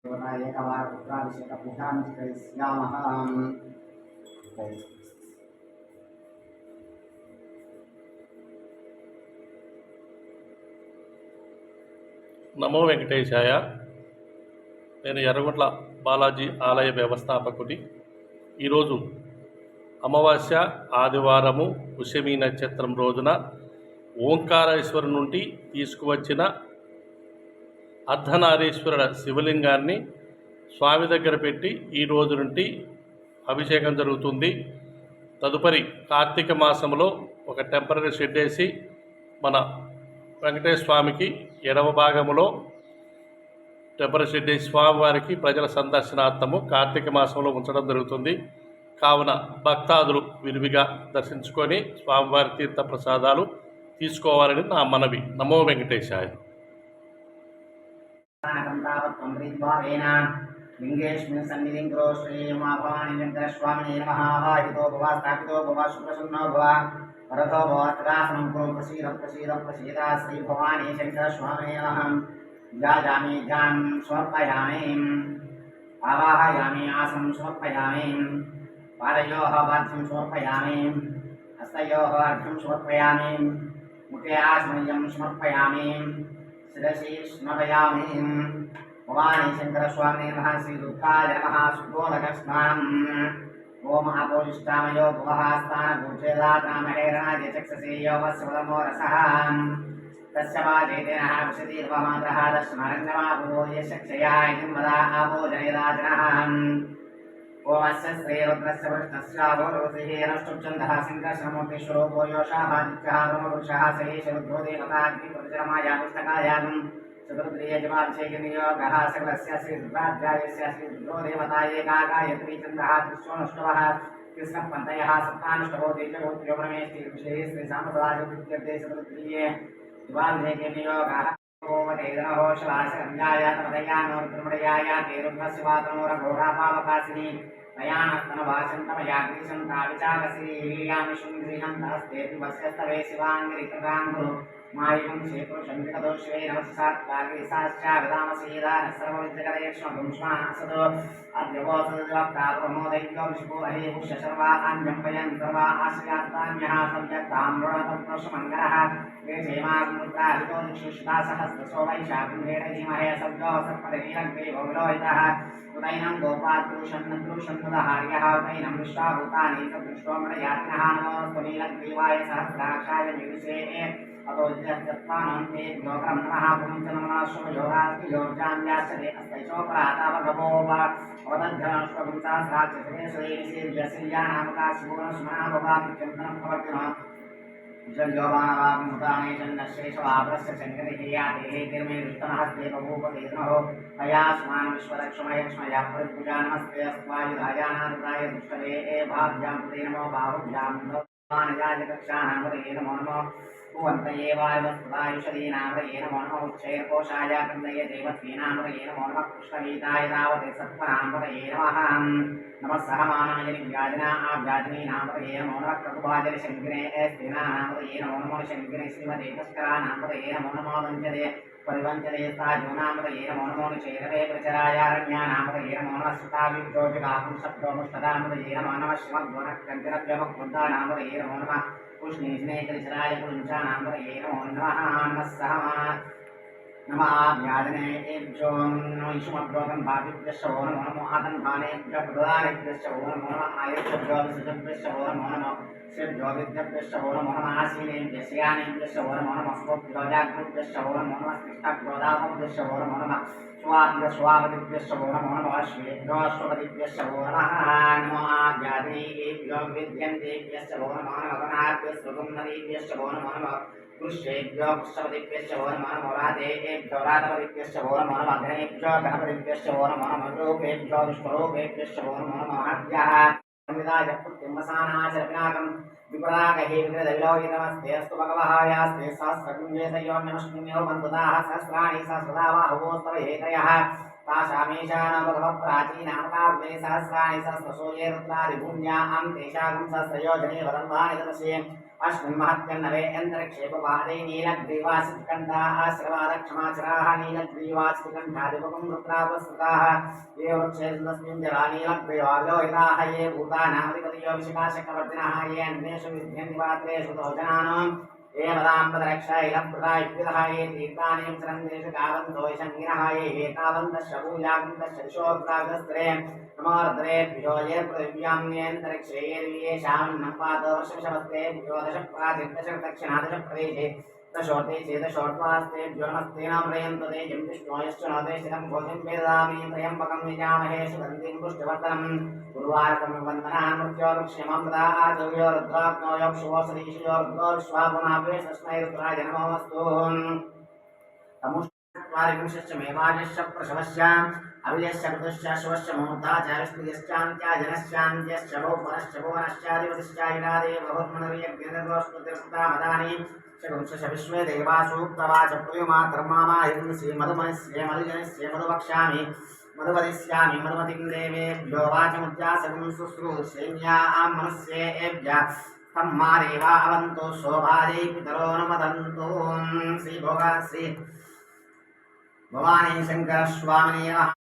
एकवारपुत्राभिषेकपूजां करिष्यामः। నమో వెంకటేశాయ. నేను ఎర్రగుంట్ల బాలాజీ ఆలయ వ్యవస్థాపకుడి. ఈరోజు అమావాస్య ఆదివారము పుష్యమి నక్షత్రం రోజున ఓంకారేశ్వరు నుండి తీసుకువచ్చిన అర్ధనారీశ్వరుడ శివలింగాన్ని స్వామి దగ్గర పెట్టి ఈ రోజు నుండి అభిషేకం జరుగుతుంది. తదుపరి కార్తీక మాసంలో ఒక టెంపరీ షెడ్ వేసి మన వెంకటేశ్వర స్వామికి ఎడమ భాగంలో టెంపరీ షెడ్ వేసి స్వామివారికి ప్రజల సందర్శనార్థము కార్తీక మాసంలో ఉంచడం జరుగుతుంది. కావున భక్తాదులు విరివిగా దర్శించుకొని స్వామివారి తీర్థ ప్రసాదాలు తీసుకోవాలని నా మనవి. నమో వెంకటేశాయ. लिंगेश्वरं सन्निधिं करो श्री उमाभवानी वेंकटेश्वराय नमः। वाहितो भव स्थापितो भव शुभसन्नो भव परतो भव तदासनं करो प्रसीद श्री भवानी शंकरस्वामिने नमः। जाजामि जां समर्पयामि आवाहयामि आसनं समर्पयामि पादयोः वार्ध्यं समर्पयामि हस्तयोः अर्घ्यं समर्पयामि मुखे आचमनीयं समर्पयामि शिरसि स्मरामि। भवानी शंकरस्वामी नमः। श्री दुर्गाय नमः। शुद्धोदकस्नानम् ओम आपोजिष्ठामयो भुवः गोचेदानामहेरणाय चक्षसे योगस्वदमो रसः तस्य वाजेतेनः विशतीर्वमात्रः दर्शनरङ्गमाभूतो यशक्षया इति मदा आपोजनेदाजनः। ओमस्य श्रीरुद्रस्य वृष्णस्याभो रोसिः नष्टुच्छन्दः शङ्करशमूर्तिस्वरूपो योषाभादित्यः ब्रह्मपुरुषः सहेश रुद्रो देवताग्निप्रतिरमायाभिष्टकायागम् चतुर्द्रियजमाभिषेकनियोगः सकलस्य श्रीरुद्राध्यायस्य श्रीरुद्रो देवतायेकागायत्री चन्द्रः कृष्णोऽष्टवः कृष्णपन्तयः सप्तानुष्टवो तेजगोत्र्यो परमेष्टिर्विषये श्रीसामसदाशिवृत्यर्थे चतुर्द्रिये जमाभिषेकनियोगः ओमतेजनहो शलाशरञ्जाय तमदयानोरुद्रमणयाय तेरुद्रशिवातनोरघोरापावकाशिनी नयानस्तनभाषन्तमयाग्निशन्ताविचाकश्रीयामिशुन्द्रिहन्तास्तेऽपि वस्यस्तवे शिवाङ्गिरिकृताङ्गुरु मायिकं क्षेत्रुशङ्कितदोषवे नमस्सात्वाग्रिसाश्चाविदामसीदानः सर्वविद्यकरेक्ष्मगुंष्मासदो अद्यवोसदजवक्ताप्रमोदैक्यो विष्णु हरिभुष्यशर्वाहान्यम्पयन् सर्वा आश्रयात्तान्यः सव्यक्ताम्रोणतत्प्रशमङ्गलः ये क्षेमाग्मुद्राहितो दिक्षुष्टासहस्रसो वैशाखुण्डेन धीमहे सद्यो सर्पदनीलग्रे भोविलोहितः उदैनं गोपाद्रुषन्नुदहार्यः उदैनं विश्वाभूतानि सदृष्टोमणयातिनः नमोऽस्तु नीलग्रीवाय सहस्राक्षाय विविशे अतो जत्त्वानं ते योगं नमः पुंस नमः शुभयोरास्ति योर्जान्याश्चते अस्तैशोपरातावगमोव अवदद्धनश्वपुंसास्राक्षसेश्वरीनिषेव्यसिल्यानामकाशिपूर्णस्मनाभवामित्यन्तनं प्रवर्तिनः जल्योगानावाग्मुदानेशन्नश्रेषवाभ्रस्य शङ्करिह्यादेहे तिर्मे दुष्टमहस्ते बभूपतेतनहो अयास्मान् विश्वरक्षमयक्ष्मया परिपूजा नमस्ते अस्त्वायुधायानारुदाय दुष्टवे भाभ्यां प्रते नमो बाहुभ्यां ाय कक्षानामदये नमो नमः कुवन्तये वायुवस्पदायुषदीनामदये नमो नमः उच्चैर्कोशाय कन्दये देवत्वीनामदये नमो नमः कृष्णगीताय तावते सत्त्वनामदये नमः नमः सहमानाय निव्याजना आव्याजनीनामदये नमो नमः क्रतुभाजने शङ्किने स्त्रीनामदये नमो नमः शङ्किने श्रीमते पुष्करानामदये नमो नमः वञ्चते परिवञ्चते साजूनामदये नमो नमो निचेतवे प्रचरायारण्यानामदये नमो नमः सुताविद्योजगापुं सप्तोमुष्टदामदये नमो नमः शिवग्वनकञ्चनव्यमक्वन्दानामदये नमो नमः पुष्णीस्नेकरिचराय पुरुञ्चानामदये नमो नमः नमः सहमा नमः व्याजने एभ्यों ईशुमभ्योगं भाविभ्यश्च वो नमो नमो आतन्भानेभ्यः प्रदानेभ्यश्च वो नमो नमः आयुष्यभ्यो विसृजभ्यश्च वो नमो नमः श्रीभ्यो विद्यभ्यश्च वो नमो नमः आसीनेभ्यश्च यानेभ्यश्च वो नमो नमः स्वभ्यो जाग्रभ्यश्च वो नमो नमः स्तिष्ठभ्यो दामभ्यश्च वो नमो नमः स्वाभ्यो स्वापतिभ्यश्च वो नमो नमः श्वेभ्यो अश्वपतिभ्यश्च वो नमः नमो आज्ञादिनेभ्यो विद्यन्तेभ्यश्च वो नमो नमः गणाभ्यश्च सुगन्धनेभ्यश्च वो नमो नमः पुष्येभ्यो पुष्पतिभ्यश्च वो नमो नमः राधेभ्यो राधपतिभ्यश्च वो नमो नमः गणेभ्यो गणपतिभ्यश्च वो नमो नमः रूपेभ्यो विश्वरूपेभ्यश्च वो नमो नमः आद्याः संविदाय पुण्यमसानाचरविनाकं विपदागहे विग्रहविलोहितमस्ते अस्तु भगवहायास्ते सहस्रकुञ्जेतयो नमस्कृम्यो बन्धुताः सहस्राणि सहस्रदा बाहुवोस्तवहेतयः तासामेषाणां भगवत्प्राचीनामकाव्ये सहस्राणि सहस्रसूर्ये रुद्रादिभूम्यां तेषां सहस्रयोजने वदन्वानि तमसे अस्मिन् महत्यन्नवे अन्तरिक्षेपवादे नीलग्रीवासिकण्ठाः श्रवादक्षमाचराः नीलग्रीवासिकण्ठादिपकं रुद्रावस्कृताः ये वृक्षेऽस्मिन् जला नीलग्रीवालोहिताः ये भूतानामधिपतयो विशिखाशकवर्तिनः ये अन्येषु विद्यन्ति पात्रेषु दोजनानाम् एवदाम्बदरक्षैलप्रदायुक्तितः ये तीर्थानीं सरन्देषु कावन्तो यशङ्गिनः ये एतावन्तश्च पूजागन्तश्च दिशोऽग्रागस्त्रे नमोर्द्रेभ्यो ये पृथिव्याम्यन्तरिक्षे ये दिव्येषां नम्पातो वर्षवशमस्तेभ्यो दश प्राचिर्दश दक्षिणादश प्रदेशे दशोर्ते चेदशोर्त्वास्तेभ्यो नमस्तेनां प्रयन्तो ते यं विष्णो यश्च नोते शिरं भोजं वेदामि त्र्यम्बकं यजामहे सुगन्धिं पुष्टिवर्धनम् उर्वारुकं वन्दनान् मृत्योर्क्षेमं प्रदातुर्यो रुद्राग्नो यक्षुवोषधीशयो रुद्रो विश्वापुनाभ्ये तस्मै रुद्राय नमोऽस्तु तमुष्टत्वारिविंशश्च प्रशवस्य अवियश्च ऋतुश्च शुभश्च मुहूर्ता च विष्णुयश्चान्त्याजनश्चान्त्यश्च भुवनश्च भुवनश्चाधिपतिश्च इडादेव बहुर्मनर्यज्ञनिर्वस्तुतिर्तामदानि शकुंशश विश्वे देवासूक्तवाच प्रियमा धर्मामाहिंसि मधुमनिस्ये मधुजनिस्ये मधुवक्ष्यामि मधुवदिष्यामि मधुमतिं देवेभ्यो वाचमुद्यासकं शुश्रूषेण्यां मनुष्येभ्यः तं मा देवा अवन्तु शोभादे पितरो नुमदन्तु श्री भवानी शंकर स्वामिने नमः।